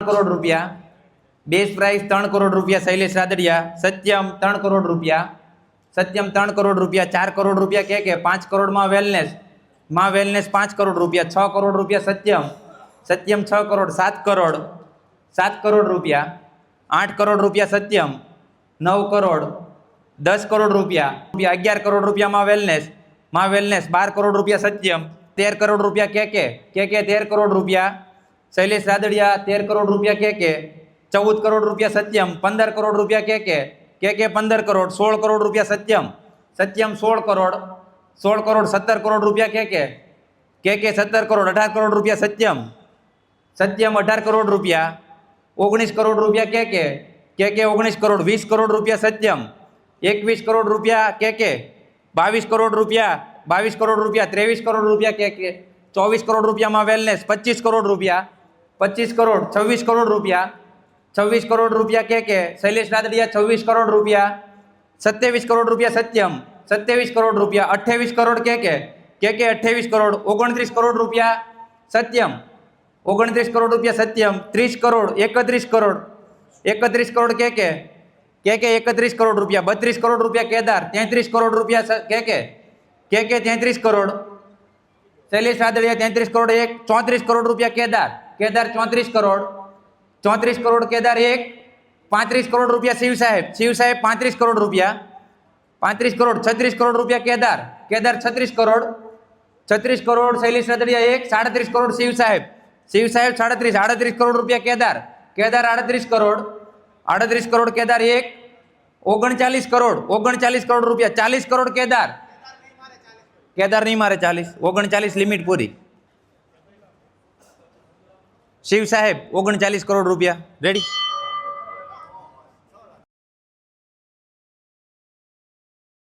करोड़ रुपया। Base price 3 crore रुपया शैलेष रादड़िया। सत्यम 3 करोड़ रुपया। सत्यम 3 करोड़ रुपया। 4 करोड़ रुपया के 5 करोड़ में वेलनेस 5 करोड़ रुपया। 6 करोड़ रुपया सत्यम। सत्यम 6 करोड़। 7 करोड़ रुपया। 8 करोड़ रुपया सत्यम। 9 करोड़। 10 करोड़ रुपया। 11 करोड़ रुपया में वेलनेस 12 करोड़ रुपया सत्यम। 13 करोड़ रुपया के 13 करोड़ रुपया। शैलेष रादड़िया 13 करोड़ रुपया के 14 करोड़ रुपया सत्यम। 15 करोड़ रुपया के 15 करोड़। 16 करोड़ रुपया सत्यम। सत्यम 16 करोड़। 17 करोड़ रुपया के 17 करोड़। 18 करोड़ रुपया सत्यम। सत्यम 18 करोड़ रुपया। 19 करोड़ रुपया के 19 करोड़। 20 करोड़ रुपया सत्यम। 21 करोड़ रुपया के 22 करोड़ रुपया। 23 करोड़ रुपया के 24 करोड़ रुपया में वेलनेस 25 करोड़ रुपया। 26 करोड़। 26 करोड़ रुपया। 26 करोड़ रुपया के शैलेष रादड़िया 26 करोड़ रुपया। 27 करोड़ रुपया सत्यम। 27 करोड़ रुपया। 28 करोड़ के 28 करोड़। 29 करोड़ रुपया सत्यम। 29 करोड़ रुपया सत्यम। 30 करोड़। 31 करोड़। 31 करोड़ के 31 करोड़ रुपया। 32 करोड़ रुपया केदार। 33 करोड़ रुपया के 33 करोड़। शैलेष रादड़िया 33 करोड़ 1। 34 करोड़ रुपया केदार 34 करोड़। 34 करोड़ केदार 1। 35 करोड़ रुपया शिव साहेब 35 करोड़ रुपया। 35 करोड़। 36 करोड़ रुपया केदार 36 करोड़। 36 करोड़ शैलेष रादड़िया 1। 37 करोड़ शिव साहेब 38 करोड़ रुपया केदार 38 करोड़। 38 करोड़ केदार 1। 39 करोड़ रुपया। 40 करोड़ केदार नहीं मारे 40। 39 लिमिट पूरी। शिव साहेब 39 करोड़ रुपया रेडी।